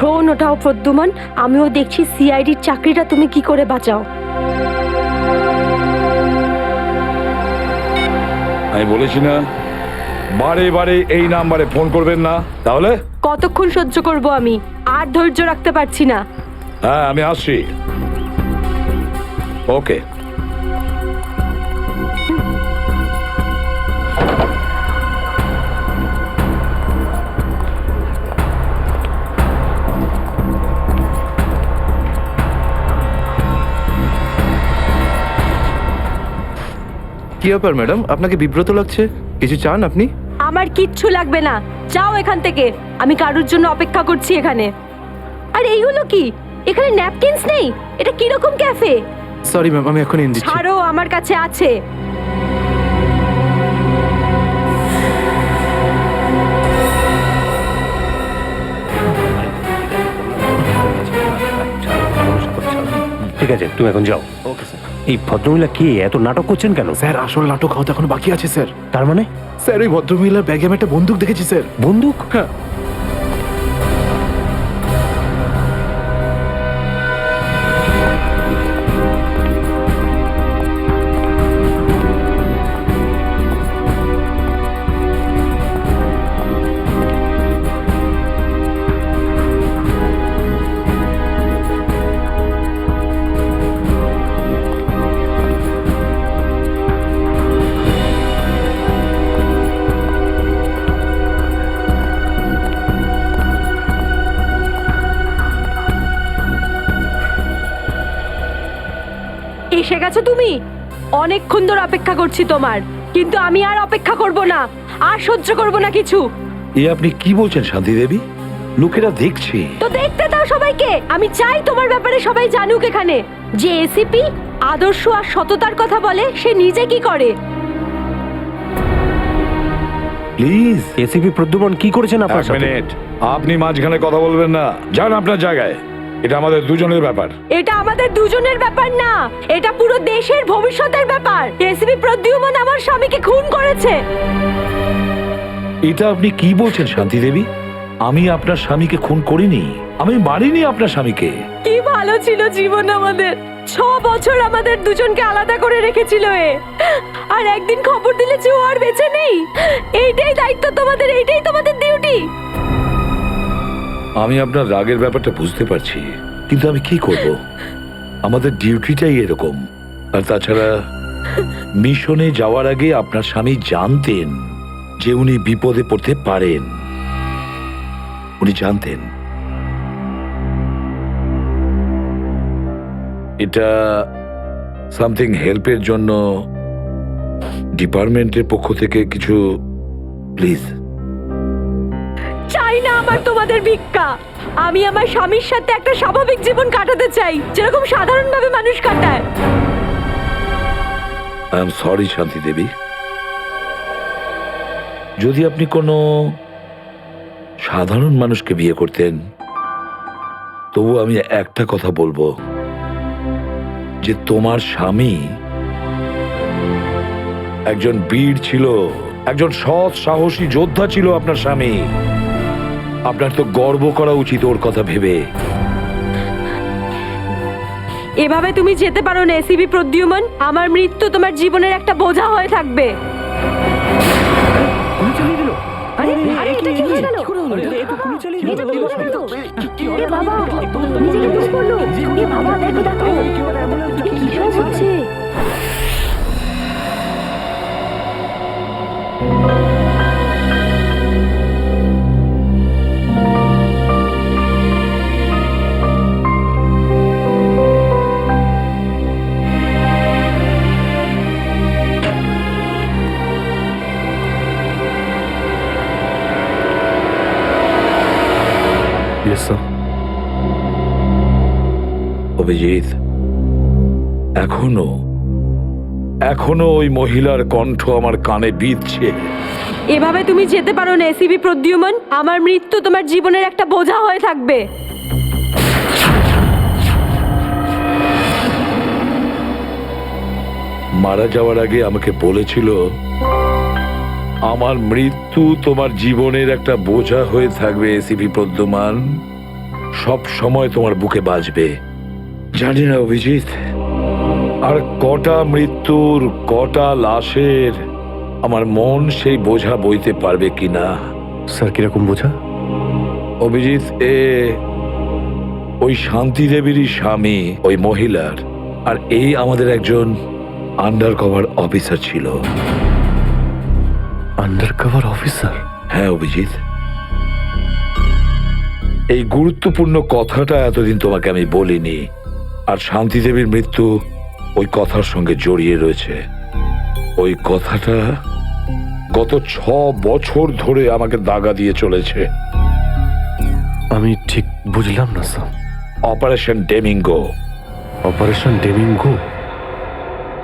Phone ওঠাও Pradyuman, আমিও দেখছি সিআইডির চাকরিটা তুমি কি করে বাঁচাও। আমি বলেছি না বারে বারে এই নাম্বারে ফোন করবেন না। তাহলে কতক্ষণ সহ্য করব আমি, আর ধৈর্য রাখতে পারছি না। হ্যাঁ আমি আসছি। ওকে। কি ব্যাপার ম্যাডাম, আপনাকে বিব্রত লাগছে? কিছু চান আপনি? আমার কিচ্ছু লাগবে না, যাও এখান থেকে। আমি কারোর জন্য অপেক্ষা করছি এখানে। আর এইগুলো কি? এখানে ন্যাপকিনস নেই? এটা কিরকম ক্যাফে? সরি ম্যাম, আমি এখন এনে দিচ্ছি। ছাড়ো, আমার কাছে আছে। ঠিক আছে, তুমি এখন যাও। Okay sir. এই ভদ্রমহিলা কি এত নাটক করছেন কেন? স্যার আসল নাটক হওয়া এখন বাকি আছে স্যার। তার মানে স্যার ওই ভদ্রমহিলার ব্যাগে আমি একটা বন্দুক দেখেছি স্যার। বন্দুক? হ্যাঁ। এসে গেছো তুমি? অনেকক্ষণ ধরে অপেক্ষা করছি তোমার, কিন্তু আমি আর অপেক্ষা করব না, আর সহ্য করব না কিছু। এ আপনি কি বলছেন শান্তি দেবী? লোকেরা দেখছে। তো দেখতে দাও সবাইকে। আমি চাই তোমার ব্যাপারে সবাই জানুক এখানে। যে এসিপি আদর্শ আর সততার কথা বলে, সে নিজে কি করে। প্লিজ এসিপি প্রদ্যুমন কি করেছেন আপনার এক সাথে? মিনিট, আপনি মাঝখানে কথা বলবেন না। যান আপনার জায়গায়। এটা আমাদের দুজনের ব্যাপার। এটা আমাদের দুজনের ব্যাপার না, এটা পুরো দেশের ভবিষ্যতের ব্যাপার। এসিপি প্রদ্যুমন আমার স্বামীকে খুন করেছে। এটা আপনি কি বলছেন শান্তি দেবী? আমি আপনার স্বামীকে খুন করিনি, আমি মারিনি আপনার স্বামীকে। কি ভালো ছিল জীবন আমাদের। 6 বছর আমাদের দুজনকে আলাদা করে রেখেছিল এ, আর একদিন খবর দিলে যে ও আর বেঁচে নেই। এইটাই দায়িত্ব তোমাদের, এইটাই তোমাদের ডিউটি। আমি আপনার রাগের ব্যাপারটা বুঝতে পারছি, কিন্তু আমি কি করব? আমাদের ডিউটিটাই এরকম। আর তাছাড়া মিশনে যাওয়ার আগে আপনার স্বামী জানতেন যে উনি বিপদে পড়তে পারেন। উনি জানতেন। এটা সামথিং হেল্পের জন্য ডিপার্টমেন্টের পক্ষ থেকে কিছু প্লিজ। চাই না আমার তোমাদের ভিক্ষা। আমি আমার স্বামীর সাথে একটা স্বাভাবিক জীবন কাটাতে চাই, যেরকম সাধারণভাবে মানুষ কাটায়। আই এম সরি শান্তি দেবী। যদি আপনি কোনো সাধারণ মানুষকে বিয়ে করতেন, তবু আমি একটা কথা বলবো, যে তোমার স্বামী একজন বীর ছিল, একজন সৎ সাহসী যোদ্ধা ছিল আপনার স্বামী। আপনার তো গর্ব করা উচিত ওর কথা ভেবে। এভাবে তুমি যেতে পারো না এসিপি প্রদ্যুমন। আমার মৃত্যু তোমার জীবনের একটা বোঝা হয়ে থাকবে। গুলি চালিয়ে দিল? আরে এটা কি হয়ে গেল? গুলি চালিয়ে দিল? এ বাবা, নিজেকে পুশ করলো। এ বাবা, দেখো দেখো, এ কি সব হচ্ছে? অভিজিৎ, এখনো এখনো ওই মহিলার কণ্ঠ আমার কানে বিঁধছে। এভাবে তুমি যেতে পারো না এসিপি প্রদ্যুমন। আমার মৃত্যু তোমার জীবনের একটা বোঝা হয়ে থাকবে। মারা যাওয়ার আগে আমাকে বলেছিল, আমার মৃত্যু তোমার জীবনের একটা বোঝা হয়ে থাকবে এসিপি প্রদ্যুমান। সব সময় তোমার বুকে বাজবে। জানি না অভিজিৎ, আর কটা মৃত্যুর, কটা লাশের আমার মন সেই বোঝা বইতে পারবে কিনা। স্যার কিরকম বোঝা? অভিজিৎ, ওই শান্তি দেবীরই স্বামী ওই মহিলার, আর এই আমাদের একজন আন্ডার কভার অফিসার ছিল। Under cover officer? হ্যাঁ অভিজিৎ, এই গুরুত্বপূর্ণ কথাটা এতদিন তোমাকে আমি বলিনি, আর শান্তি দেবীর মৃত্যু ওই কথার সঙ্গে জড়িয়ে রয়েছে। ওই কথাটা গত 6 বছর ধরে আমাকে দাগা দিয়ে চলেছে। আমি ঠিক বুঝলাম না স্যার। অপারেশন ডেমিঙ্গো। অপারেশন ডেমিঙ্গো?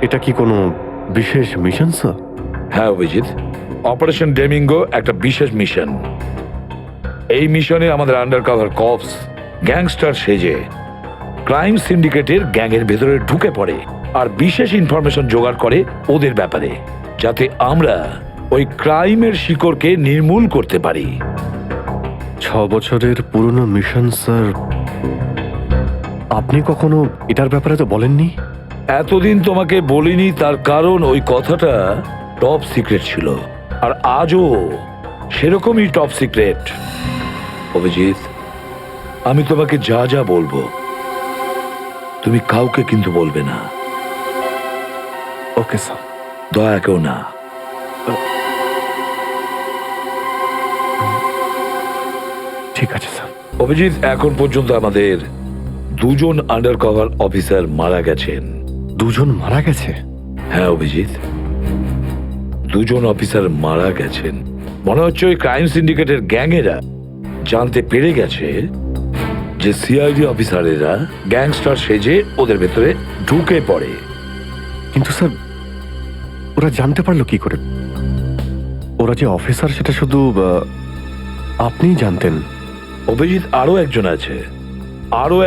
এটা কি কোনো বিশেষ মিশন স্যার? হ্যাঁ অভিজিৎ, অপারেশন ডেমিঙ্গো একটা বিশেষ মিশন। এই মিশনে আমাদের আন্ডার কভার কপস গ্যাংস্টার সেজে ক্রাইম সিন্ডিকেটের গ্যাংয়ের ভেতরে ঢুকে পড়ে আর বিশেষ ইনফরমেশন জোগাড় করে ওদের ব্যাপারে, যাতে আমরা ওই ক্রাইমের শিকড়কে নির্মূল করতে পারি। 6 বছরের পুরনো মিশন স্যার। আপনি কখনো এটার ব্যাপারে তো বলেননি। এতদিন তোমাকে বলিনি তার কারণ ওই কথাটা টপ সিক্রেট ছিল, আর আজও সেরকমই টপ সিক্রেট। অভিজিৎ, আমি তোমাকে যা যা বলবো তুমি কাউকে কিন্তু বলবে না। Okay sir. দয়া কেউ না। ঠিক আছে স্যার। অভিজিৎ, এখন পর্যন্ত আমাদের 2 জন আন্ডার কভার অফিসার মারা গেছেন। 2 জন মারা গেছে? হ্যাঁ অভিজিৎ, 2 জন অফিসার মারা গেছেন। মনে হচ্ছে ওই ক্রাইম সিন্ডিকেটের গ্যাংয়েরা জানতে পেরে গেছে যে সিআইডি অফিসারেরা গ্যাংস্টার সেজে ওদের ভেতরে ঢুকে পড়ে। কিন্তু স্যার ওরা জানতে পারলো কি করে? ওরা যে অফিসার সেটা শুধু আপনিই জানতেন। অভিজিৎ, আরো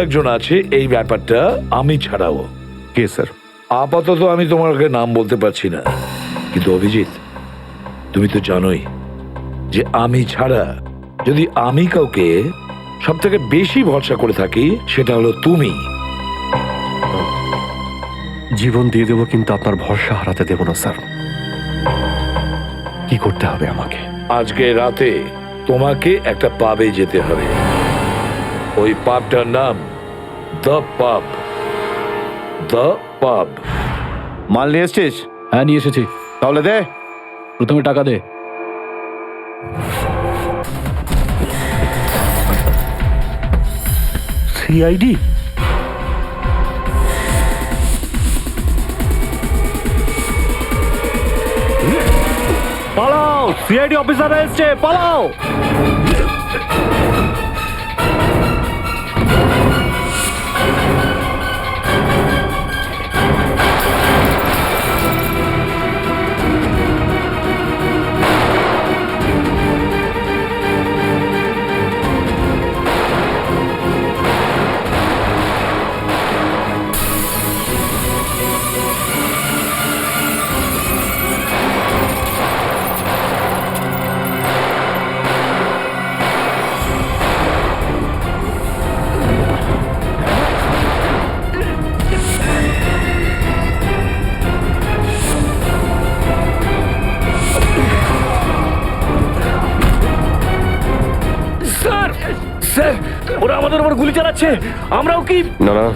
একজন আছে এই ব্যাপারটা আমি ছাড়াও। কে স্যার? আপাতত আমি তোমাকে নাম বলতে পারছি না, কিন্তু অভিজিৎ তুমি তো জানোই যে আমি ছাড়া যদি আমি কাউকে সব থেকে বেশি ভরসা করে থাকি সেটা হলো তুমি। জীবন দিয়ে দেবো, কিন্তু আপনার ভরসা হারাতে দেব না স্যার। কি করতে হবে আমাকে? আজকে রাতে তোমাকে একটা পাবে যেতে হবে। ওই পাবটার নাম দ্য পাব। দ্য পাব। মাল নিয়ে এসছিস? হ্যাঁ নিয়ে এসেছি। তাহলে দে। প্রথমে টাকা দে। সিআইডি? পালাও! সিআইডি অফিসার এসছে, পালাও! স্যার, ওরা আমাদের উপর গুলি চালাচ্ছে। আমরাও কি? না না,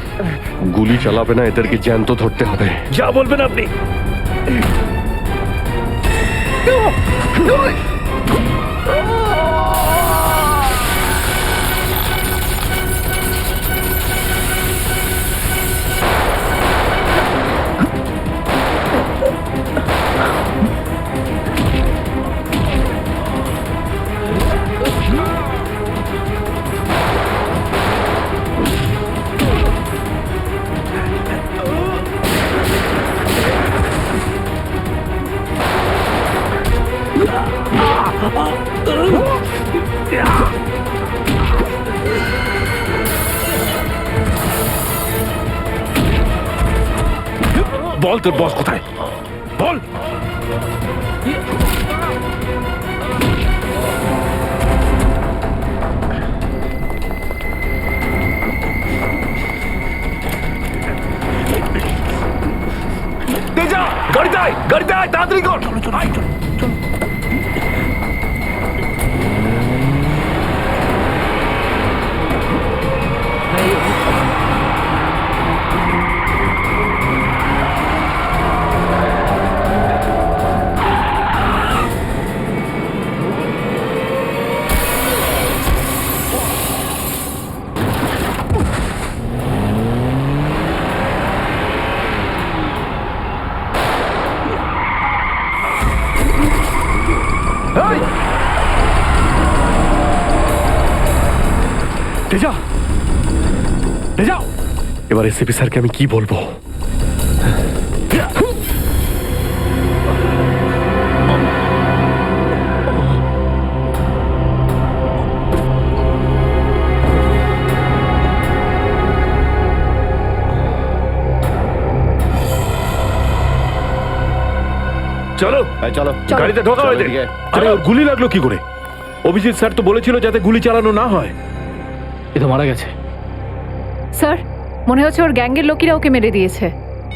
গুলি চালাবে না, এদেরকে জ্যান্ত ধরতে হবে। যা বলবেন আপনি। বল তোর বস কোথায়? বল। আয় গাড়িতে আয়, তাড়াতাড়ি কর। আয়, চল। তেজা, তেজা, এবার এসিপি স্যারকে আমি কি বলবো? চলো চলো গাড়িতে ঢোকা হয়ে যায়। আরে ওর গুলি লাগলো কি করে? অভিজিৎ স্যার তো বলেছিল যাতে গুলি চালানো না হয়। এ তো মারা গেছে। স্যার, মনে হচ্ছে ওর গ্যাংয়ের লোকেরা ওকে মেরে দিয়েছে।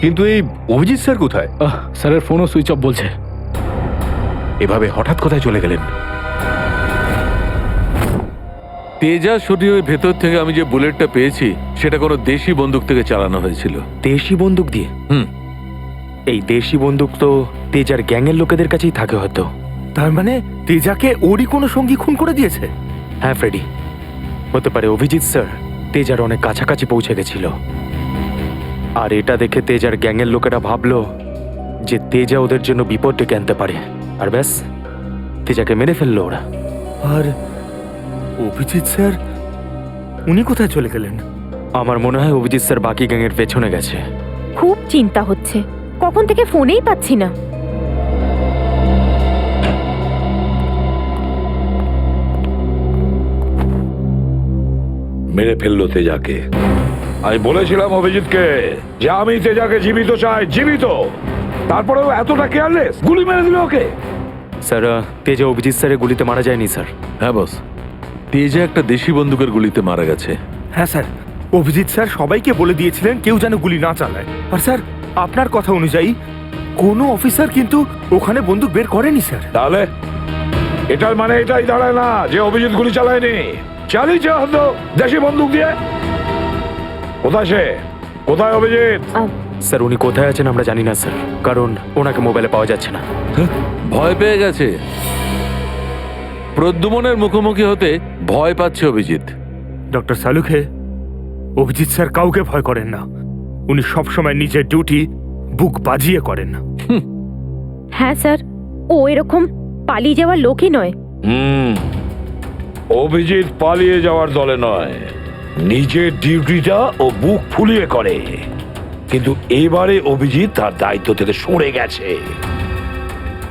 কিন্তু এই অভিজিৎ স্যার কোথায়? স্যারের ফোনও সুইচ অফ বলছে। এভাবে হঠাৎ কোথায় চলে গেলেন? তেজা শরীরের ভেতর থেকে আমি যে বুলেটটা পেয়েছি সেটা কোনো দেশি বন্দুক থেকে চালানো হয়েছিল। দেশি বন্দুক দিয়ে? হুম। এই দেশি বন্দুক তো তেজার গ্যাংয়ের লোকেদের কাছেই থাকে হয়তো। তার মানে তেজাকে ওরই কোনো সঙ্গী খুন করে দিয়েছে? হ্যাঁ ফ্রেডি, হতে পারে অভিজিৎ স্যার তেজার অনেক কাছাকাছি পৌঁছে গেছিল, আর এটা দেখে তেজার গ্যাংয়ের লোকেরা ভাবলো যে তেজা ওদের জন্য বিপদ ডেকে আনতে পারে, আর ব্যাস তেজাকে মেরে ফেললো ওরা। আর অভিজিৎ স্যার উনি কোথায় চলে গেলেন? আমার মনে হয় অভিজিৎ স্যার বাকি গ্যাংয়ের পেছনে গেছে। খুব চিন্তা হচ্ছে, কখন থেকে ফোনেই পাচ্ছি না। মেরে ফেললো তেজাকে। আমি বলেছিলাম অভিজিৎকে যে আমি তেজাকে জীবিত চাই, জীবিত। তারপরেও এতটা কেয়ারলেস, গুলি মেরে দিল ওকে। স্যার, তেজা অভিজিৎ স্যারের গুলিতে মারা যায়নি স্যার। হ্যাঁ বস, তেজা একটা দেশি বন্দুকের গুলিতে মারা গেছে। হ্যাঁ স্যার, অভিজিৎ স্যার সবাইকে বলে দিয়েছিলেন কেউ যেন গুলি না চালায়। আর স্যার, আপনার কথা অনুযায়ী কোনো অফিসার কিন্তু ওখানে বন্দুক বের করেনি স্যার। তাহলে এটার মানে এটাই দাঁড়ায় না যে অভিজিৎ গুলি চালায়নি, চালিয়েছে হয়তো দেশি বন্দুক দিয়ে। কোথায় সে? কোথায় অভিজিৎ? স্যার উনি কোথায় আছেন আমরা জানি না স্যার, কারণ ওনাকে মোবাইলে পাওয়া যাচ্ছে না। ভয় পেয়ে গেছে। প্রদ্যুমনের মুখোমুখি হতে ভয় পাচ্ছে অভিজিৎ। ডক্টর সালুখে, অভিজিৎ স্যার কাউকে ভয় করেন না। উনি সবসময় নিজের ডিউটি বুক বাজিয়ে করেন। হ্যাঁ স্যার, ও এরকম পালিয়ে যাওয়ার লোকই নয়। অভিজিৎ পালিয়ে যাওয়ার দলে নয়, নিজের ডিউটিটা ও বুক ফুলিয়ে করে। কিন্তু এবারে অভিজিৎ তার দায়িত্ব থেকে সরে গেছে।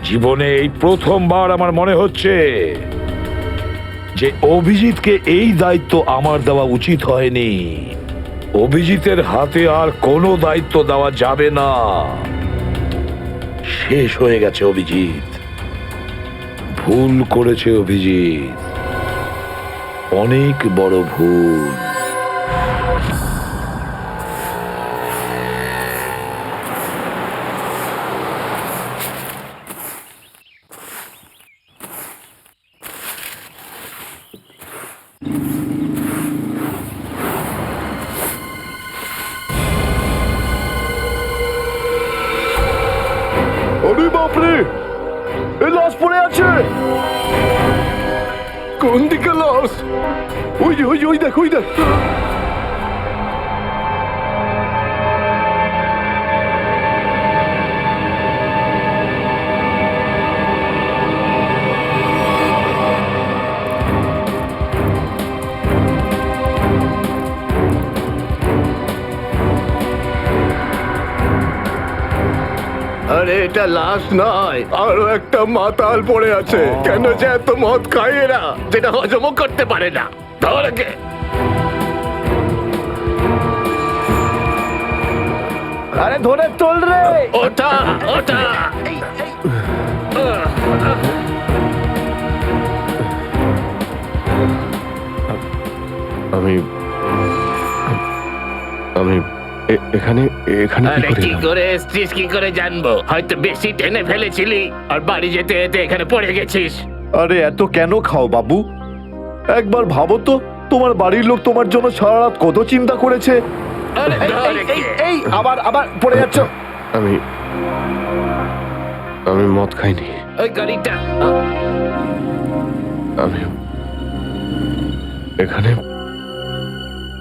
জীবনে এই প্রথমবার আমার মনে হচ্ছে যে অভিজিৎকে এই দায়িত্ব আমার দেওয়া উচিত হয়নি। অভিজিতের হাতে আর কোনো দায়িত্ব দেওয়া যাবে না। শেষ হয়ে গেছে অভিজিৎ। ভুল করেছে অভিজিৎ, অনেক বড় ভুল। আরে বাপরে, এই লাশ পড়ে আছে। কোন দিকে লাশ? ওই যে, ওই যে, ওই দেখ, ওই দেখ। আরে এটা লাশ নয়, আরো একটা মাতাল পড়ে আছে। কেন যে এত মদ খায় এরা, যেটা হজমও করতে পারে না। ধরে কে? আরে ধরে তোল রে। ওটা ওটা আমি আমি এখানে এখানে কি আরে করে কি এলাম? করে এসছিস কি করে জানবো? হয়তো বেশি টেনে ফেলেছিলি আর বাড়ি যেতে যেতে এখানে পড়ে গেছিস। আরে এত কেন খাও বাবু? একবার ভাবো তো, তোমার বাড়ির লোক তোমার জন্য সারা রাত কত চিন্তা করেছে। আরে ধর একে। এই আবার আবার পড়ে যাচ্ছ। আমি আমি মদ খাইনি। ওই গাড়িটা আমি এখানে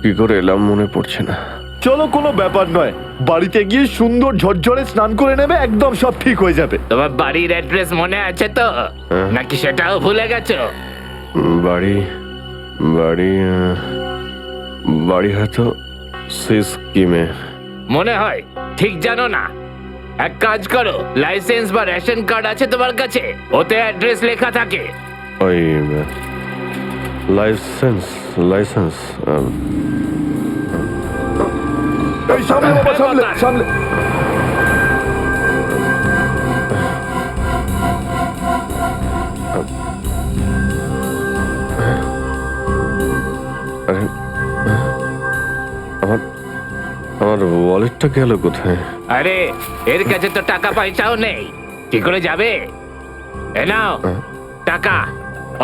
কি করে এলাম মনে পড়ছে না। চলো, কোনো ব্যাপার নয়, বাড়িতে গিয়ে সুন্দর ঝরঝরে স্নান করে নেবে, একদম সব ঠিক হয়ে যাবে। তোমার বাড়ির অ্যাড্রেস মনে আছে তো হ্যাঁ। নাকি সেটাও ভুলে গেছো? বাড়ি বাড়ি বাড়ি হয়তো সিস্কিমে। মনে হয় ঠিক জানো না। এক কাজ করো, লাইসেন্স বা রেশন কার্ড আছে তোমার কাছে? ওতে অ্যাড্রেস লেখা থাকে। ওই লাইসেন্স লাইসেন্স এই সামনে বাবা, সামনে সামনে। আরে আমার আমার ওয়ালেটটা গেল কোথায়? আরে এর কাছে তো টাকা পয়সাও নেই, কি করে যাবে? এ নাও টাকা,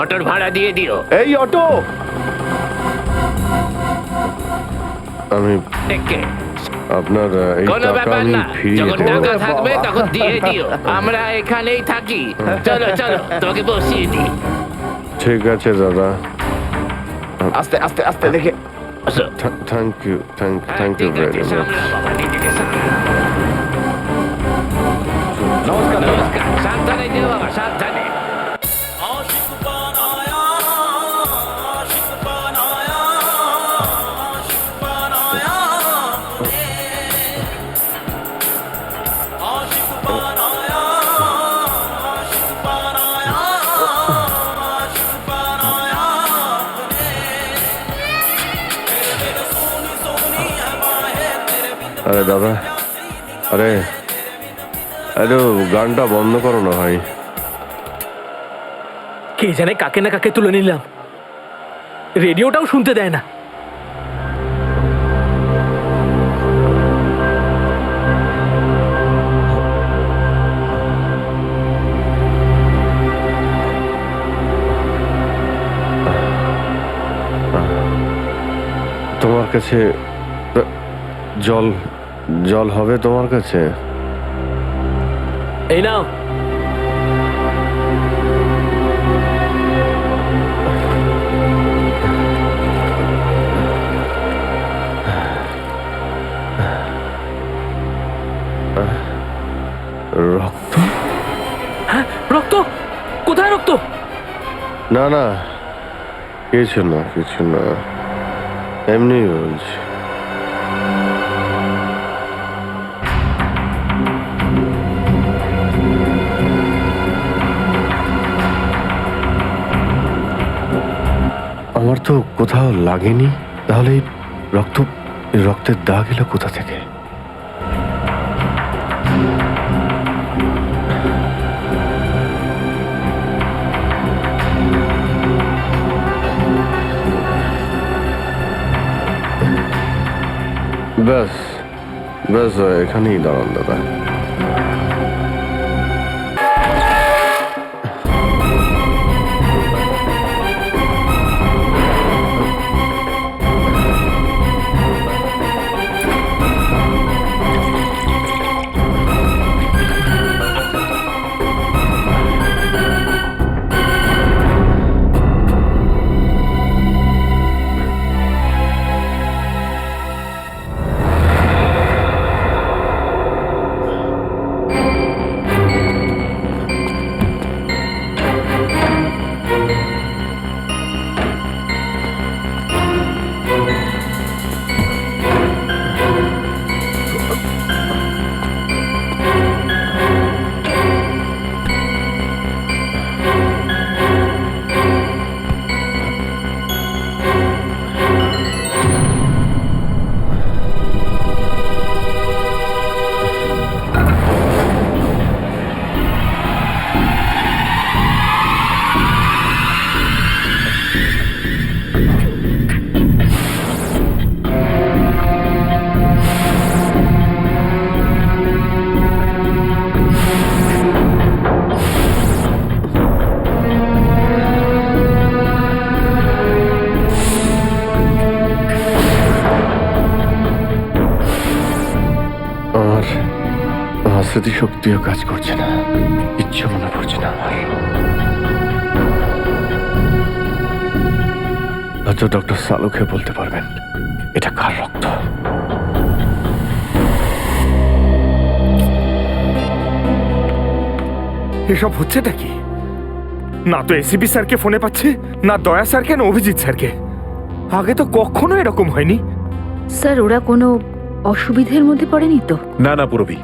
অটোর ভাড়া দিয়ে দিও। এই অটো, আমি দেখে আপনার এই কোনো টাকা ব্যাপার আমি না, ফিরিয়ে যখন দেবো। টাকা থাকবে তখন দিয়ে দিও। আমরা এখানেই থাকি। চলো চলো, তোমাকে বসিয়ে দিই। ঠিক আছে দাদা, আস্তে আস্তে আস্তে দেখে। আসো। থ্যাংক ইউ থ্যাংক ইউ ঠিক আছে, ভেরি মাচ। সামলাও বাবা, নিজেকে সামলাও। নমস্কার, সাবধানে যেও বাবা, সাবধানে। আরে দাদা, আরে আরে গানটা বন্ধ করো না ভাই। কে জানে কাকে না কাকে তুলে নিলাম, রেডিওটাও শুনতে দেয় না। তোমার কাছে জল জল হবে তোমার কাছে? এই নাও। রক্ত? হ্যাঁ, রক্ত? কোথায় রক্ত? না না, কিছু না কিছু না, এমনি বলছি। আমার তো কোথাও লাগেনি, তাহলে এই রক্তের দাগ এলো কোথা থেকে? ব্যাস ব্যাস, এখানেই দাঁড়ান দাদা। স্মৃতিশক্তিও কাজ করছে না, কিচ্ছু মনে পড়ছে না আমার। হয়তো ডক্টর সালুকে বলতে পারবেন এটা কার রক্ত। এসব হচ্ছেটা কি? না তো এসিপি স্যারকে ফোনে পাচ্ছি, না দয়া স্যারকে, না অভিজিৎ স্যারকে। আগে তো কখনো এরকম হয়নি। স্যার ওরা কোনো অসুবিধের মধ্যে পড়েনি তো? না না পুরবি,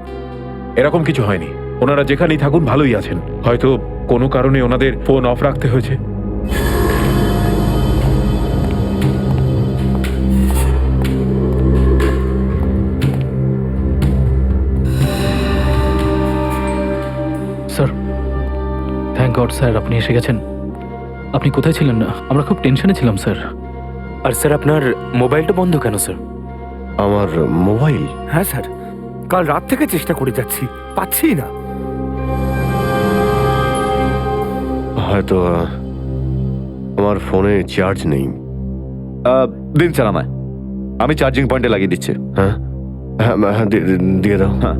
এরকম কিছু হয়নি। ওনারা যেখানেই থাকুন ভালোই আছেন। হয়তো কোনো কারণে ওনাদের ফোন অফ রাখতে হয়েছে। স্যার, থ্যাংক গড স্যার আপনি এসে গেছেন। আপনি কোথায় ছিলেন? আমরা খুব টেনশনে ছিলাম স্যার। আর স্যার আপনার মোবাইলটা বন্ধ কেন স্যার? আমার মোবাইল? হ্যাঁ স্যার, কাল রাত থেকে চেষ্টা করে যাচ্ছি, পাচ্ছি না। হয়তো আমার ফোনে চার্জ নেই। দিন স্যার আমায়, আমি চার্জিং পয়েন্টে লাগিয়ে দিচ্ছি। হ্যাঁ হ্যাঁ হ্যাঁ, দিয়ে দাও। হ্যাঁ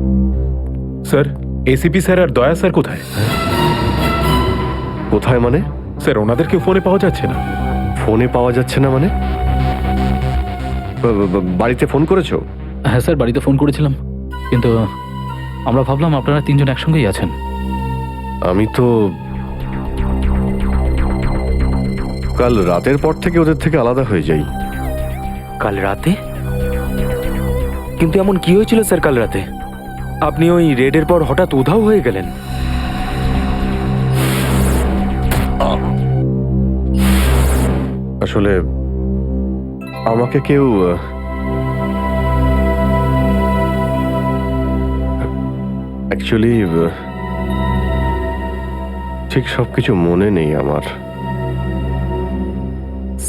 স্যার, এসিপি স্যার আর দয়া স্যার কোথায়? কোথায় মানে? স্যার ওনাদেরকে ফোনে পাওয়া যাচ্ছে না। ফোনে পাওয়া যাচ্ছে না মানে? বাড়িতে ফোন করেছো? হ্যাঁ স্যার, বাড়িতে ফোন করেছিলাম, কিন্তু আমরা ভাবলাম আপনারা তিনজন একসঙ্গেই আছেন। আমি তো কাল রাতের পর থেকে ওদের থেকে আলাদা হয়ে যাই। কাল রাতে? কিন্তু এমন কি হয়েছিল স্যার কাল রাতে? আপনি ওই রেডের পর হঠাৎ উধাও হয়ে গেলেন। আসলে আমাকে কেউ অ্যাকচুয়ালি ঠিক সবকিছু মনে নেই আমার।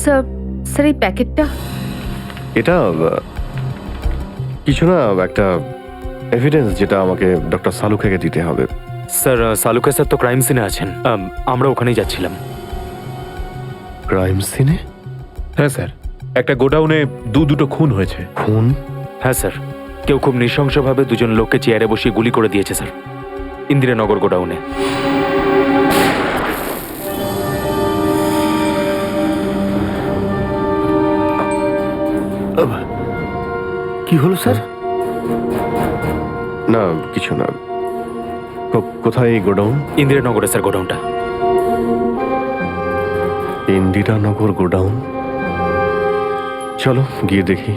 স্যার, স্যার এই প্যাকেটটা? এটা কিছু না, একটা এভিডেন্স যেটা আমাকে ডক্টর সালুকেকে দিতে হবে। স্যার সালুকা স্যার তো ক্রাইম সিনে আছেন, আমরা ওখানেই যাচ্ছিলাম। ক্রাইম সিনে? হ্যাঁ স্যার, একটা গোডাউনে দুটো খুন হয়েছে। খুন? হ্যাঁ স্যার, কেউ খুব নৃশংসভাবে দুজন লোককে চেয়ারে বসিয়ে গুলি করে দিয়েছে স্যার, ইন্দিরানগর গোডাউনে। কি হলো স্যার? না কিছু না। কোথায় এই গোডাউন? ইন্দিরানগরে স্যার গোডাউনটা। ইন্দিরানগর গোডাউন? চলো গিয়ে দেখি।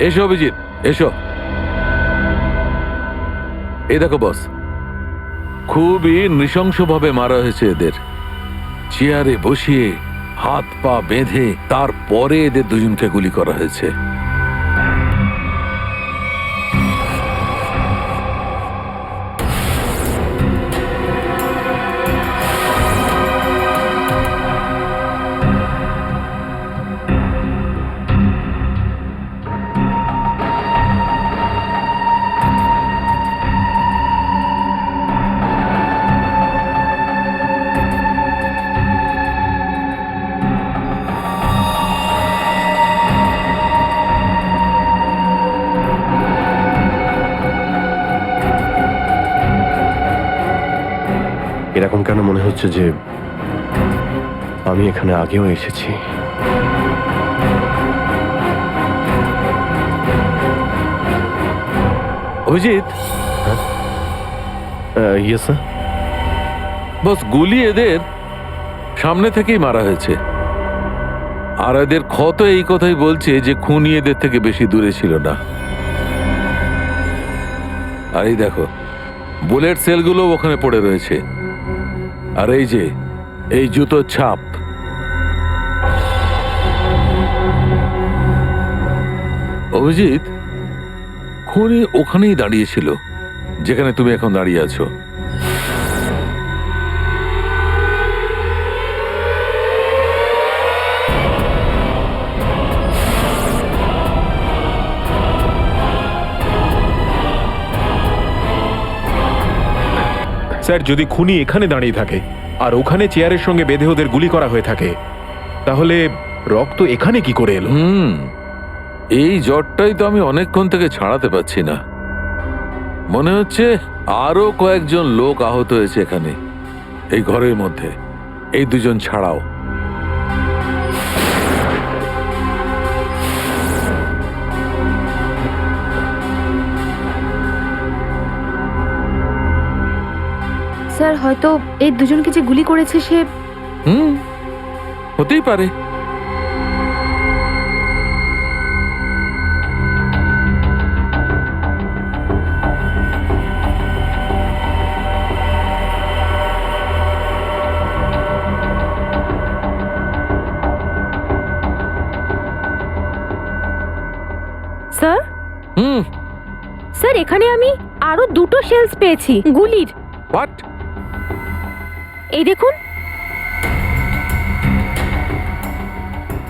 এসো অভিজিৎ, এসো। এই দেখো বস, খুবই নৃশংসভাবে মারা হয়েছে এদের। চেয়ারে বসিয়ে হাত পা বেঁধে তারপরে এদের দুজনকে গুলি করা হয়েছে। এরকম কেন মনে হচ্ছে যে আমি এখানে আগেও এসেছি? Abhijit, yes sir. বস গুলি এদের সামনে থেকেই মারা হয়েছে, আর এদের ক্ষত এই কথাই বলছে যে খুনি এদের থেকে বেশি দূরে ছিল না। আর এই দেখো, বুলেট সেলগুলো ওখানে পড়ে রয়েছে, আর এই যে এই জুতোর ছাপ। অভিজিৎ, খুনি ওখানেই দাঁড়িয়েছিল যেখানে তুমি এখন দাঁড়িয়ে আছো। স্যার যদি খুনি এখানে দাঁড়িয়ে থাকে আর ওখানে চেয়ারের সঙ্গে বেঁধে ওদের গুলি করা হয়ে থাকে, তাহলে রক্ত এখানে কি করে এলো? এই জ্বরটাই তো আমি অনেকক্ষণ থেকে ছাড়াতে পারছি না। মনে হচ্ছে আরো কয়েকজন লোক আহত হয়েছে এখানে, এই ঘরের মধ্যে, এই দুজন ছাড়াও। স্যার হয়তো এই দুজনকে যে গুলি করেছে সে হতেই পারে। স্যার স্যার এখানে আমি আরো দুটো শেলস পেয়েছি গুলির। হোয়াট? এই দেখুন,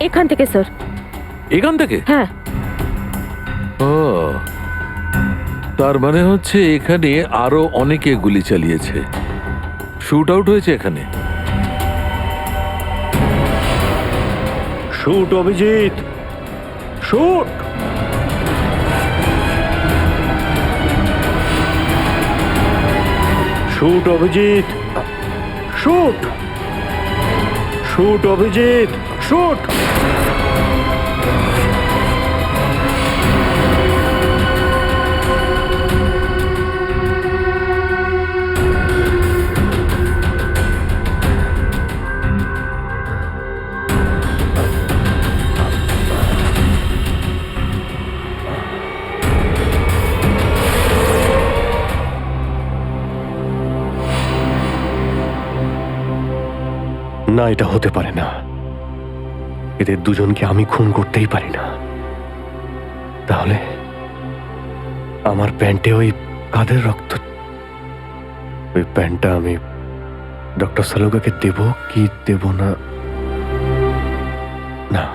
এখান থেকে স্যার। এখান থেকে? হ্যাঁ। ও, তার মানে হচ্ছে এখানে আরো অনেকে গুলি চালিয়েছে, শুট আউট হয়েছে এখানে। Shoot Abhijit, shoot. Shoot Abhijit, shoot. Shoot Abhijit, shoot. না, এটা হতে পারে না। এদের দুজনকে আমি খুন করতেই পারি না। তাহলে আমার প্যান্টে ওই কাদের রক্ত? ওই প্যান্টটা আমি ডক্টর সালুকাকে দেব কি দেব না? না,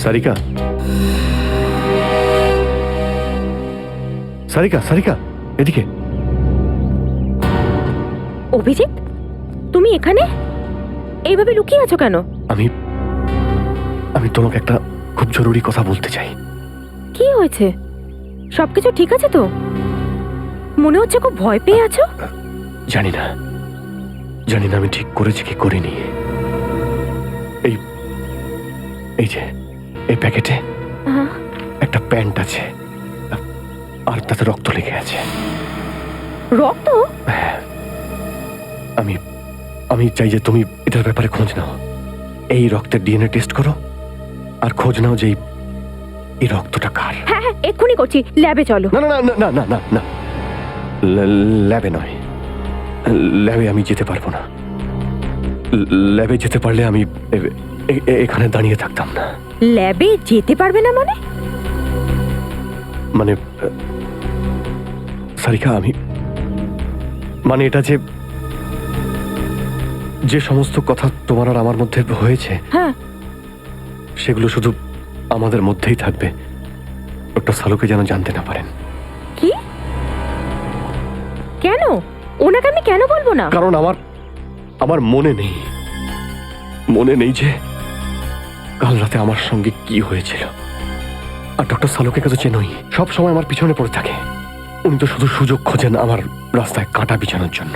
সারিকা, সারিকা, সারিকা, এদিকে। অভিজিৎ, তুমি এখানে এইভাবে লুকিয়ে আছো কেন? আমি আমি তোমাকে একটা খুব জরুরি কথা বলতে চাই। কি হয়েছে? সবকিছু ঠিক আছে তো? মনে হচ্ছে খুব ভয় পেয়ে আছো। জানি না, জানি না আমি ঠিক করেছি কি করিনি। এই এই যে এই প্যাকেটে একটা প্যান্ট আছে আর তাতে রক্ত লেগে আছে। রক্ত? হ্যাঁ, আমি আমি চাই যে তুমি এটার ব্যাপারে খোঁজ নাও। এই রক্তের ডিএনএ টেস্ট করো আর খোঁজ নাও যে এই রক্তটা কার। হ্যাঁ হ্যাঁ, এক্ষুনি করছি। ল্যাবে চলো। না না না না না না না, ল্যাবে নয়, ল্যাবে আমি যেতে পারবো না। ল্যাবে যেতে পারলে আমি এখানে দাঁড়িয়ে থাকতাম না। ল্যাবে যেতে পারবে না মানে? মানে সারিকা, আমি মানে এটা যে যে সমস্ত কথা তোমার আর আমার মধ্যে হয়েছে, হ্যাঁ, সেগুলো শুধু আমাদের মধ্যেই থাকবে। ডক্টর সালুকে যেন জানতে না পারেন। কি? কেন? ওনাকে আমি কেন বলবো না? কারণ আমার মনে নেই যে কাল রাতে আমার সঙ্গে কি হয়েছিল। আর ডক্টর সালুকে কাছে চেনই, সব সময় আমার পিছনে পড়ে থাকে। উনি তো শুধু সুযোগ খোঁজেন আমার রাস্তায় কাঁটা বিছানোর জন্য।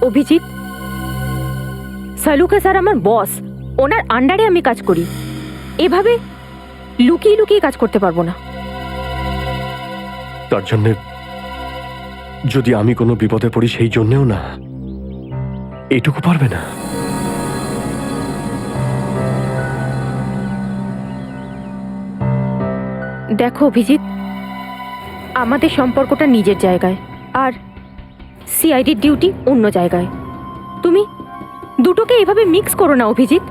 অভিজিৎ, সালুকা স্যার আমার বস, ওনার আন্ডারে আমি কাজ করি। এভাবে লুকিয়ে লুকিয়ে কাজ করতে পারবো না। তার জন্য যদি আমি কোনো বিপদে পড়ি, সেই জন্যেও না, এইটুকু পারবে না। দেখো অভিজিৎ, আমাদের সম্পর্কটা নিজের জায়গায় আর সিআইডির ডিউটি অন্য জায়গায়। তুমি দুটোকে এভাবে মিক্স করো না অভিজিৎ।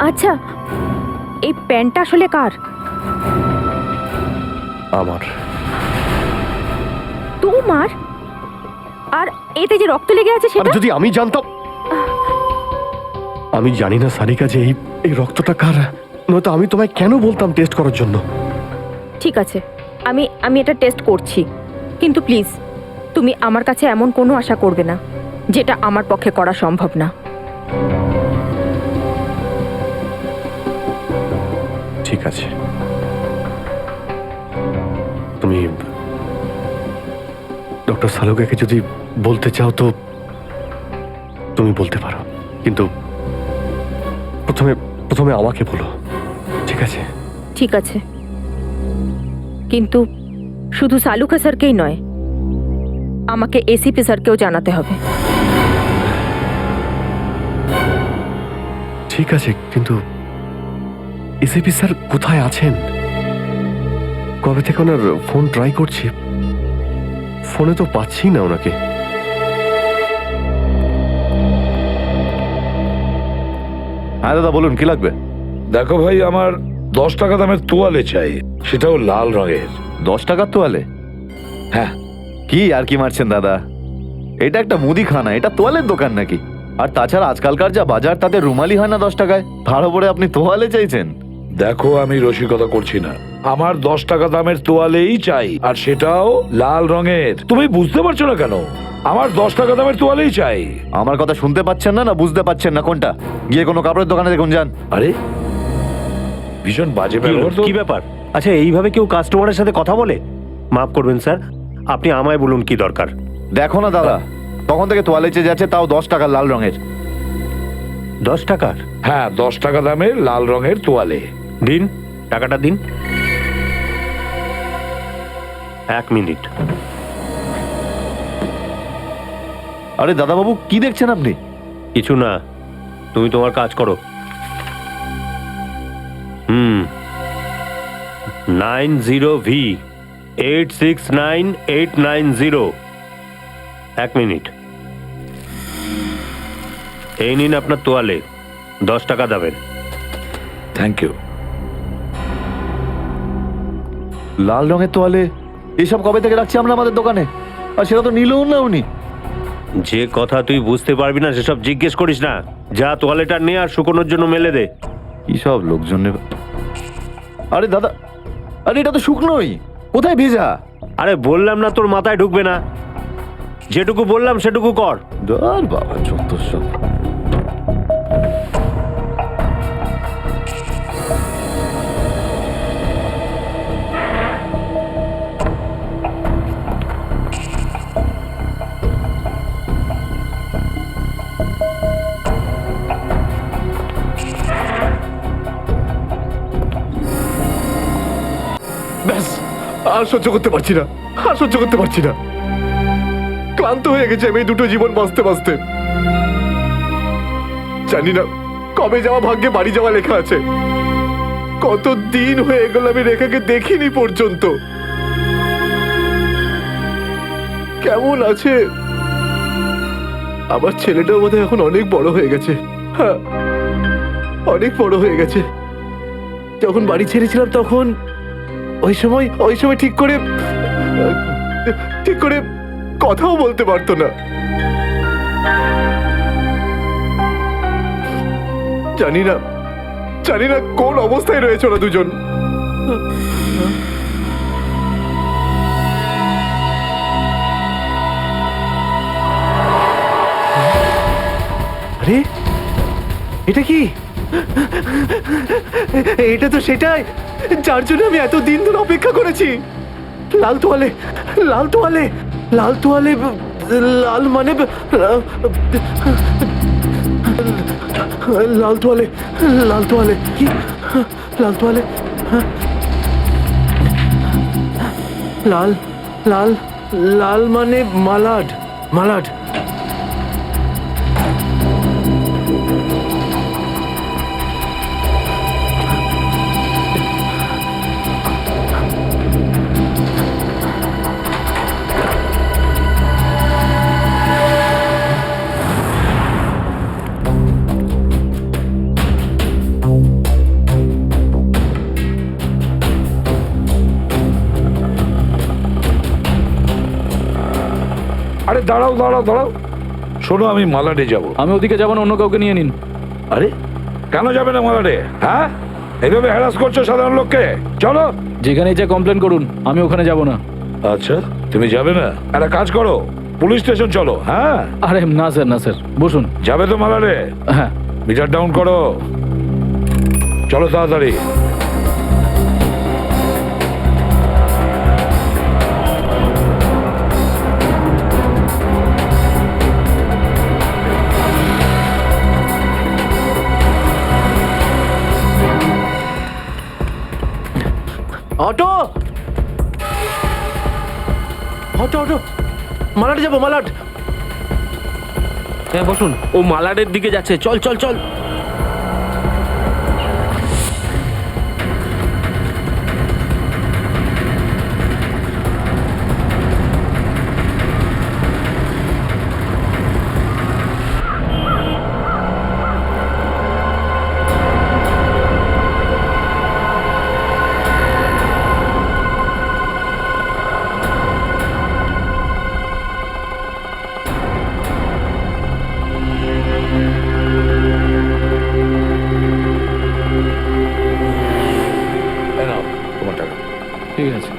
আচ্ছা, এই প্যান্টটা আসলে কার? আমার। তোমার? আর এতে যে রক্ত লেগে আছে আর সেটা? যদি আমি জানতাম। আমি জানি না সারিকা যে এই রক্তটা কার, নয়তো আমি তোমায় কেন বলতাম টেস্ট করার জন্য। ঠিক আছে, আমি এটা টেস্ট করছি, কিন্তু প্লিজ তুমি আমার কাছে এমন কোনো আশা করবে না যেটা আমার পক্ষে করা সম্ভব না। ঠিক আছে, তুমি ডক্টর সালুকাকে যদি বলতে চাও তো তুমি বলতে পারো, কিন্তু প্রথমে আমাকে বলো, ঠিক আছে? ঠিক আছে, কিন্তু শুধু সালুকা স্যারকেই নয়, আমাকে এসিপি স্যারকেও জানাতে হবে। ঠিক আছে, কিন্তু এসিপি স্যার কোথায় আছেন? কবে থেকে ওনার ফোন ট্রাই করছি, ফোনে তো পাচ্ছি না ওনাকে। হ্যাঁ দাদা বলুন, কি লাগবে? দেখো ভাই, আমার 10 টাকা দামের তোয়ালে চাই, সেটাও লাল রঙের। 10 টাকার তোয়ালে? হ্যাঁ। কি আর কি মারছেন দাদা, এটা একটা মুদিখানা, এটা তোয়ালের দোকান নাকি? আর তাছাড়া আজকালকার যা বাজার তাতে রুমালি হয় না 10 টাকায়, তার উপরে আপনি তোয়ালে চাইছেন? দেখো, আমি রসিকতা করছি না, আমার 10 টাকা দামের তোয়ালেই চাই, আর সেটাও লাল রঙের। তুমি বুঝতে পারছো না কেন? আমার 10 টাকা দামের তোয়ালেই চাই। আমার কথা শুনতে পাচ্ছেন না, না বুঝতে পাচ্ছেন না কোনটা? গিয়ে কোনো কাপড়ের দোকানে দেখুন যান। আরে ভীষণ বাজে ব্যবহার তো। কি ব্যাপার? আচ্ছা, এইভাবে কেউ কাস্টমারের সাথে কথা বলে? মাফ করবেন স্যার, আপনি আমায় বলুন কি দরকার। দেখো না দাদা, তখন থেকে তোয়ালে চেয়ে যাচ্ছে, তাও 10 টাকা লাল রঙের। 10 টাকার? হ্যাঁ, 10 টাকা দামের লাল রঙের তোয়ালে। দিন, টাকাটা দিন। 1 মিনিট। আরে দাদা বাবু, কি দেখছেন আপনি? কিছু না, তুমি তোমার কাজ করো। 90V 869890। 1 মিনিট। এই নিন আপনার তোয়ালে, 10 টাকা দেবেন। Thank you. লাল রঙের তোয়ালে এসব কবে থেকে রাখছি আমরা আমাদের দোকানে, আর সেটা তো নিলও না উনি। যে কথা তুই বুঝতে পারবি না সেসব জিজ্ঞেস করিস না। যা তোয়ালেটা নিয়ে আর শুকোনোর জন্য মেলে দে। কি সব লোকজন নেবে। আরে দাদা, আরে এটা তো শুকনোই, কোথায় ভেজা? আরে বললাম না তোর মাথায় ঢুকবে না, যেটুকু বললাম সেটুকু কর। ধর বাবা, যত সব। ব্যাস, আর সহ্য করতে পারছি না, আর সহ্য করতে পারছি না। ক্লান্ত হয়ে গেছে আমি এই দুটো জীবন বাঁচতে বাঁচতে। জানি না কবে যাওয়া ভাগ্যে বাড়ি যাওয়া লেখা আছে। কত দিন হয়ে গেল আমি রেখাকে দেখিনি পর্যন্ত। কেমন আছে? আমার ছেলেটাও বোধহয় এখন অনেক বড় হয়ে গেছে। হ্যাঁ, অনেক বড় হয়ে গেছে। যখন বাড়ি ছেড়েছিলাম তখন ওই সময় ঠিক করে কথাও বলতে পারতো না। জানি না কোন অবস্থায় রয়েছে ওরা দুজন। আরে এটা কি? এটা তো সেটাই যার জন্য আমি এত দিন ধরে অপেক্ষা করেছি। লাল তোয়ালে, লাল তোয়ালে, লাল তোয়ালে, লাল মানে লাল তোয়ালে, লাল তোয়ালে, কি লাল তোয়ালে? লাল লাল লাল মানে মালাড, মালাড। আরে দাঁড়াও দাঁড়াও দাঁড়াও, শোনো আমি মালাডে যাব। আমি ওদিকে যাবো না, অন্য কাউকে নিয়ে নিন। আরে কেন যাবে না মালাডে? হ্যাঁ, এইভাবে হ্যারাস করছো সাধারণ লোককে। চলো। যেখানে যা কমপ্লেন করুন, আমি ওখানে যাব না। আচ্ছা তুমি যাবে না? একটা কাজ করো, পুলিশ স্টেশন চলো। হ্যাঁ আরে না স্যার, না স্যার, বসুন। যাবে তো মালাডে? হ্যাঁ। মিটার ডাউন করো, চলো তাড়াতাড়ি। অটো অটো অটো, মালাট যাবো, মালাট। হ্যাঁ বসুন। ও মালাটের দিকে যাচ্ছে, চল চল চল। এই নাও তোমার টাকা। ঠিক আছে।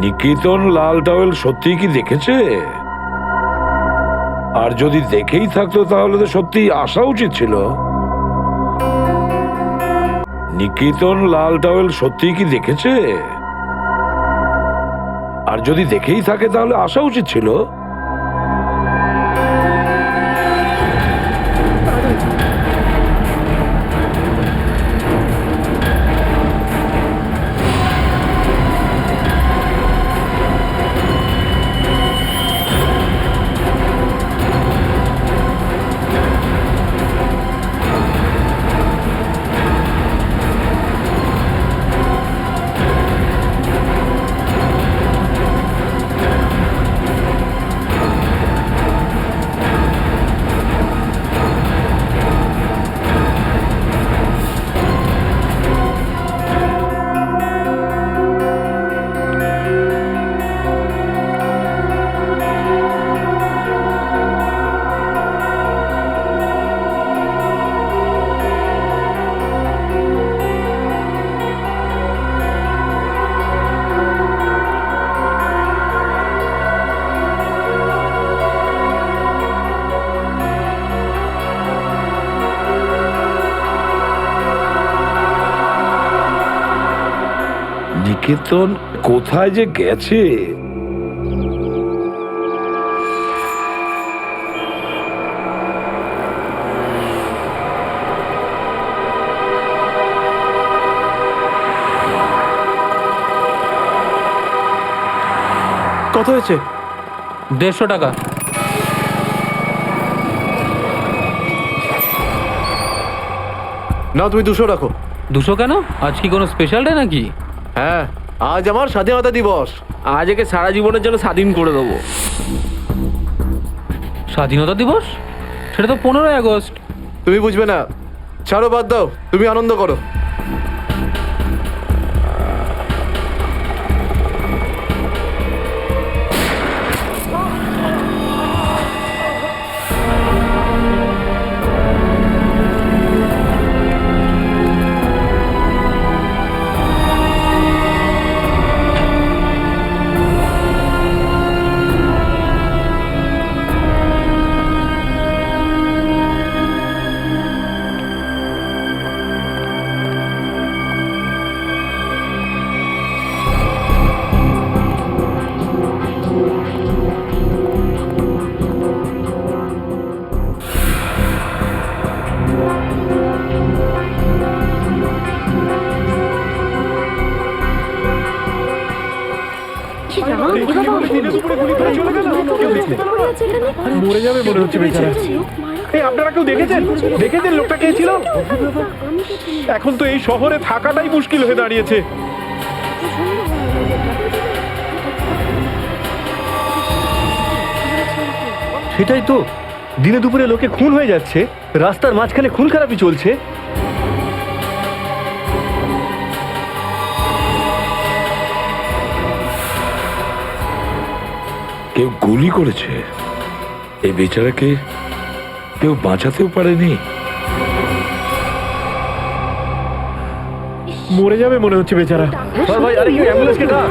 নিকেতন লাল টাওয়েল সত্যি কি দেখেছে? আর যদি দেখেই থাকতো তাহলে তো সত্যি আসা উচিত ছিল। নিকেতন লাল টাওয়েল সত্যি কি দেখেছে? আর যদি দেখেই থাকে তাহলে আসা উচিত ছিল। নিকেতন কোথায় যে গেছে? কত হয়েছে? 150 টাকা। না তুমি 200 রাখো। 200 কেন? আজ কি কোনো স্পেশাল ডে নাকি? হ্যাঁ, আজ আমার স্বাধীনতা দিবস। আজ একে সারা জীবনের জন্য স্বাধীন করে দেবো। স্বাধীনতা দিবস? সেটা তো 15ই আগস্ট। তুমি বুঝবে না, ছাড়ো, বাদ দাও, তুমি আনন্দ করো। মরে যাবে মনে হচ্ছে বেচারা। এই আপনারা কেউ দেখেছেন লোকটা কে ছিল? এখন তো এই শহরে থাকাটাই মুশকিল হয়ে দাঁড়িয়েছে। সেটাই তো, দিনে দুপুরে লোকে খুন হয়ে যাচ্ছে, রাস্তার মাঝখানে খুন খারাপি চলছে। কেউ গুলি করেছে, এই বেচারাকে কেউ বাঁচাতেও পারেনি। মরে যাবে মনে হচ্ছে বেচারা। ভাই, আরে কেউ অ্যাম্বুলেন্সকে ডাক।